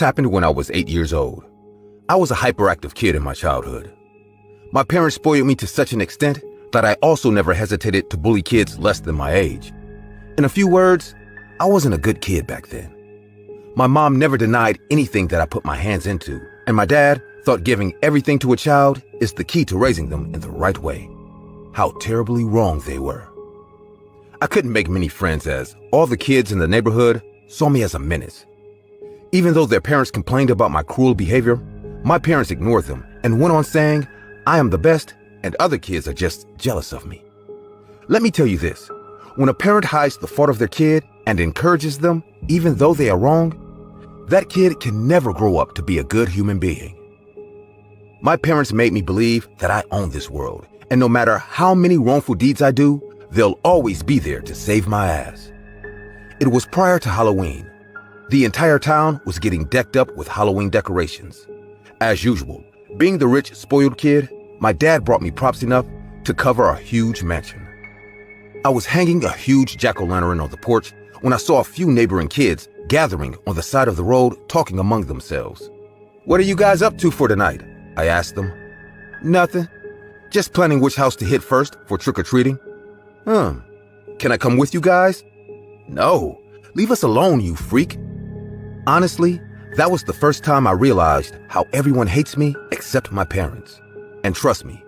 Happened when I was 8 years old. I was a hyperactive kid in my childhood. My parents spoiled me to such an extent that I also never hesitated to bully kids less than my age. In a few words, I wasn't a good kid back then. My mom never denied anything that I put my hands into, and my dad thought giving everything to a child is the key to raising them in the right way. How terribly wrong they were. I couldn't make many friends as all the kids in the neighborhood saw me as a menace. Even though their parents complained about my cruel behavior, my parents ignored them and went on saying, I am the best and other kids are just jealous of me. Let me tell you this, when a parent hides the fault of their kid and encourages them even though they are wrong, that kid can never grow up to be a good human being. My parents made me believe that I own this world, and no matter how many wrongful deeds I do, they'll always be there to save my ass. It was prior to Halloween. The entire town was getting decked up with Halloween decorations. As usual, being the rich, spoiled kid, my dad brought me props enough to cover a huge mansion. I was hanging a huge jack-o'-lantern on the porch when I saw a few neighboring kids gathering on the side of the road talking among themselves. What are you guys up to for tonight? I asked them. Nothing. Just planning which house to hit first for trick-or-treating. Can I come with you guys? No. Leave us alone, you freak. Honestly, that was the first time I realized how everyone hates me except my parents. And trust me,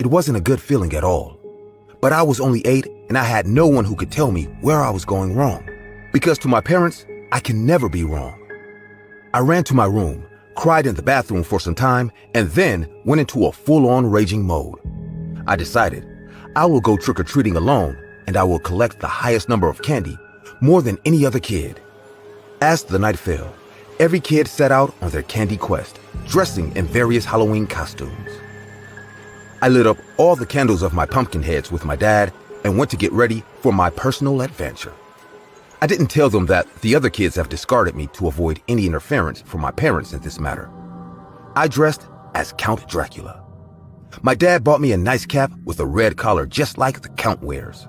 it wasn't a good feeling at all. But I was only 8 and I had no one who could tell me where I was going wrong. Because to my parents, I can never be wrong. I ran to my room, cried in the bathroom for some time, and then went into a full-on raging mode. I decided I will go trick-or-treating alone and I will collect the highest number of candy, more than any other kid. As the night fell, every kid set out on their candy quest, dressing in various Halloween costumes. I lit up all the candles of my pumpkin heads with my dad and went to get ready for my personal adventure. I didn't tell them that the other kids have discarded me to avoid any interference from my parents in this matter. I dressed as Count Dracula. My dad bought me a nice cap with a red collar just like the Count wears.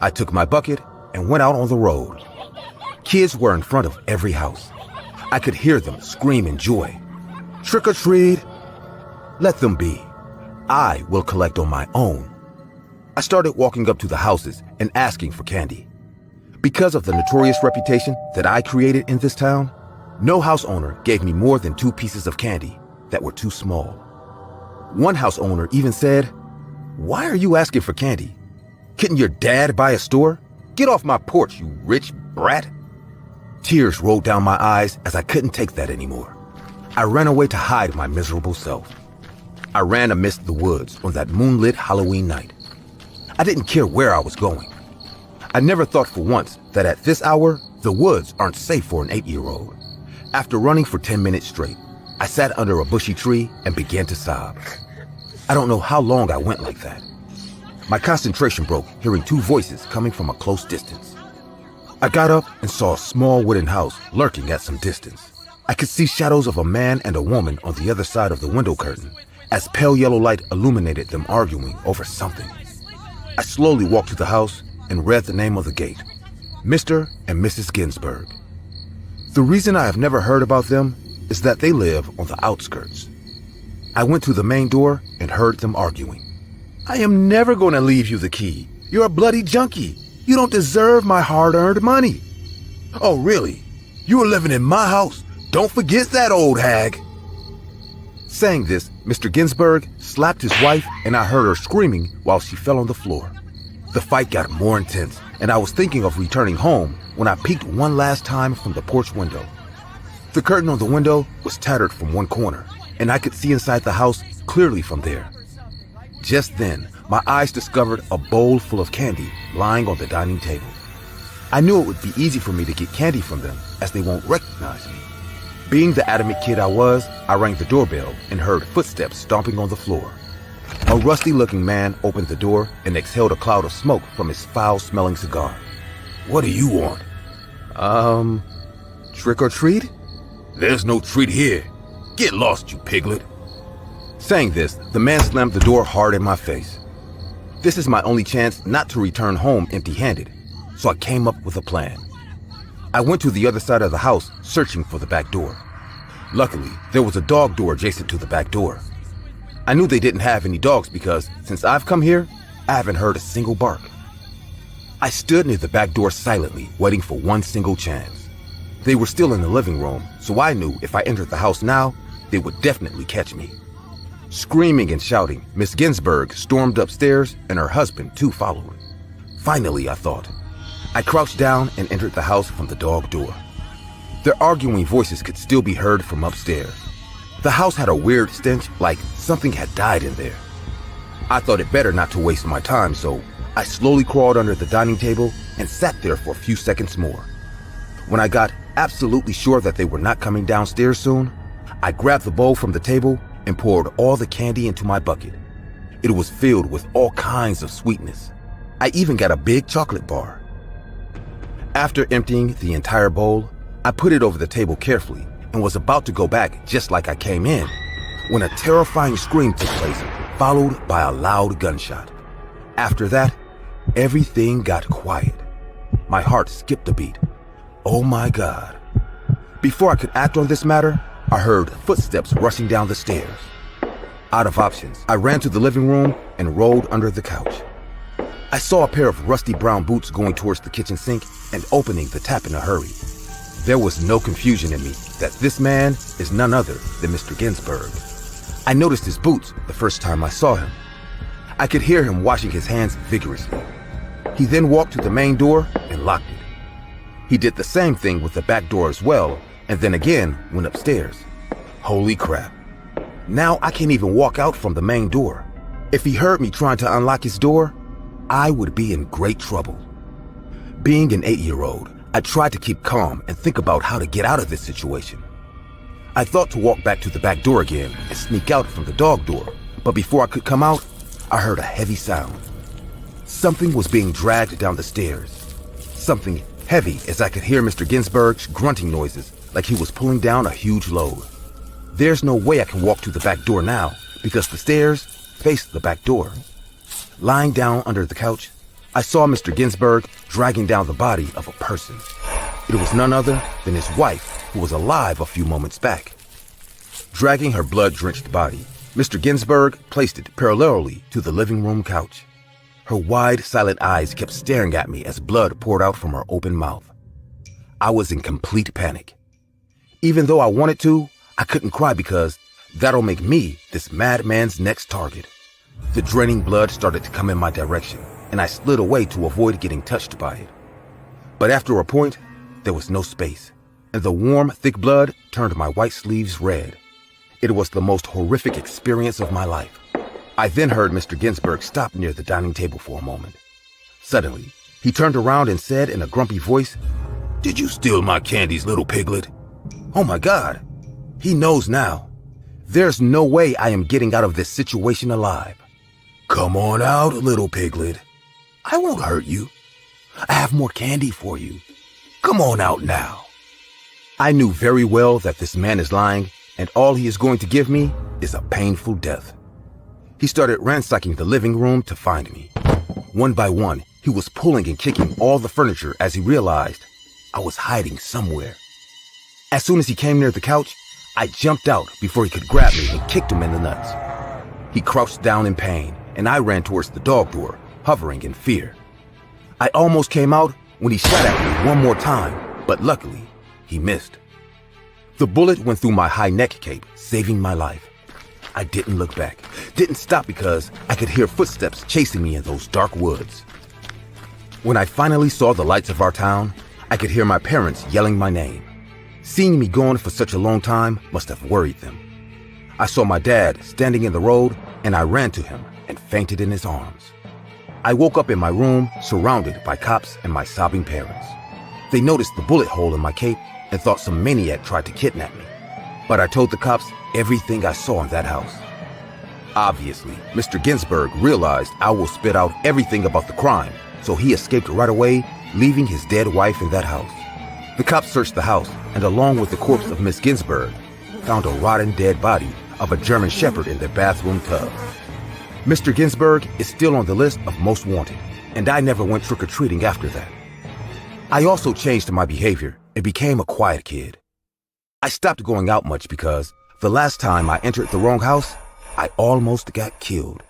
I took my bucket and went out on the road. Kids were in front of every house. I could hear them scream in joy. Trick or treat. Let them be. I will collect on my own. I started walking up to the houses and asking for candy. Because of the notorious reputation that I created in this town, no house owner gave me more than 2 pieces of candy that were too small. One house owner even said, "Why are you asking for candy? Couldn't your dad buy a store? Get off my porch, you rich brat." Tears rolled down my eyes as I couldn't take that anymore. I ran away to hide my miserable self. I ran amidst the woods on that moonlit Halloween night. I didn't care where I was going. I never thought for once that at this hour, the woods aren't safe for an 8-year-old. After running for 10 minutes straight, I sat under a bushy tree and began to sob. I don't know how long I went like that. My concentration broke hearing 2 voices coming from a close distance. I got up and saw a small wooden house lurking at some distance. I could see shadows of a man and a woman on the other side of the window curtain as pale yellow light illuminated them arguing over something. I slowly walked to the house and read the name of the gate, Mr. and Mrs. Ginsburg. The reason I have never heard about them is that they live on the outskirts. I went to the main door and heard them arguing. "I am never going to leave you the key. You're a bloody junkie. You don't deserve my hard-earned money." "Oh, really? You are living in my house? Don't forget that, old hag." Saying this, Mr. Ginsburg slapped his wife and I heard her screaming while she fell on the floor. The fight got more intense and I was thinking of returning home when I peeked one last time from the porch window. The curtain on the window was tattered from one corner and I could see inside the house clearly from there. Just then, my eyes discovered a bowl full of candy lying on the dining table. I knew it would be easy for me to get candy from them as they won't recognize me. Being the adamant kid I was, I rang the doorbell and heard footsteps stomping on the floor. A rusty-looking man opened the door and exhaled a cloud of smoke from his foul-smelling cigar. "What do you want?" Trick or treat?" "There's no treat here. Get lost, you piglet." Saying this, the man slammed the door hard in my face. This is my only chance not to return home empty-handed, so I came up with a plan. I went to the other side of the house, searching for the back door. Luckily, there was a dog door adjacent to the back door. I knew they didn't have any dogs because, since I've come here, I haven't heard a single bark. I stood near the back door silently, waiting for one single chance. They were still in the living room, so I knew if I entered the house now, they would definitely catch me. Screaming and shouting, Miss Ginsburg stormed upstairs and her husband too followed. Finally, I thought. I crouched down and entered the house from the dog door. Their arguing voices could still be heard from upstairs. The house had a weird stench, like something had died in there. I thought it better not to waste my time, so I slowly crawled under the dining table and sat there for a few seconds more. When I got absolutely sure that they were not coming downstairs soon, I grabbed the bowl from the table and poured all the candy into my bucket. It was filled with all kinds of sweetness. I even got a big chocolate bar. After emptying the entire bowl, I put it over the table carefully and was about to go back just like I came in, when a terrifying scream took place, followed by a loud gunshot. After that, everything got quiet. My heart skipped a beat. Oh my God. Before I could act on this matter, I heard footsteps rushing down the stairs. Out of options, I ran to the living room and rolled under the couch. I saw a pair of rusty brown boots going towards the kitchen sink and opening the tap in a hurry. There was no confusion in me that this man is none other than Mr. Ginsburg. I noticed his boots the first time I saw him. I could hear him washing his hands vigorously. He then walked to the main door and locked it. He did the same thing with the back door as well, and then again went upstairs. Holy crap. Now I can't even walk out from the main door. If he heard me trying to unlock his door, I would be in great trouble. Being an 8-year-old, I tried to keep calm and think about how to get out of this situation. I thought to walk back to the back door again and sneak out from the dog door, but before I could come out, I heard a heavy sound. Something was being dragged down the stairs. Something heavy, as I could hear Mr. Ginsburg's grunting noises like he was pulling down a huge load. There's no way I can walk to the back door now because the stairs face the back door. Lying down under the couch, I saw Mr. Ginsburg dragging down the body of a person. It was none other than his wife, who was alive a few moments back. Dragging her blood-drenched body, Mr. Ginsburg placed it parallelly to the living room couch. Her wide, silent eyes kept staring at me as blood poured out from her open mouth. I was in complete panic. Even though I wanted to, I couldn't cry because that'll make me this madman's next target. The draining blood started to come in my direction, and I slid away to avoid getting touched by it. But after a point, there was no space, and the warm, thick blood turned my white sleeves red. It was the most horrific experience of my life. I then heard Mr. Ginsburg stop near the dining table for a moment. Suddenly, he turned around and said in a grumpy voice, "Did you steal my candies, little piglet?" Oh my God, he knows now. There's no way I am getting out of this situation alive. Come on out, little piglet. I won't hurt you. I have more candy for you. Come on out now. I knew very well that this man is lying, and all he is going to give me is a painful death. He started ransacking the living room to find me. One by one, he was pulling and kicking all the furniture as he realized I was hiding somewhere. As soon as he came near the couch, I jumped out before he could grab me and kicked him in the nuts. He crouched down in pain, and I ran towards the dog door, hovering in fear. I almost came out when he shot at me one more time, but luckily, he missed. The bullet went through my high neck cape, saving my life. I didn't look back, didn't stop because I could hear footsteps chasing me in those dark woods. When I finally saw the lights of our town, I could hear my parents yelling my name. Seeing me gone for such a long time must have worried them. I saw my dad standing in the road, and I ran to him and fainted in his arms. I woke up in my room, surrounded by cops and my sobbing parents. They noticed the bullet hole in my cape and thought some maniac tried to kidnap me. But I told the cops everything I saw in that house. Obviously, Mr. Ginsburg realized I will spit out everything about the crime, so he escaped right away, leaving his dead wife in that house. The cops searched the house, and along with the corpse of Miss Ginsburg, found a rotten dead body of a German Shepherd in their bathroom tub. Mr. Ginsburg is still on the list of most wanted, and I never went trick-or-treating after that. I also changed my behavior and became a quiet kid. I stopped going out much because the last time I entered the wrong house, I almost got killed.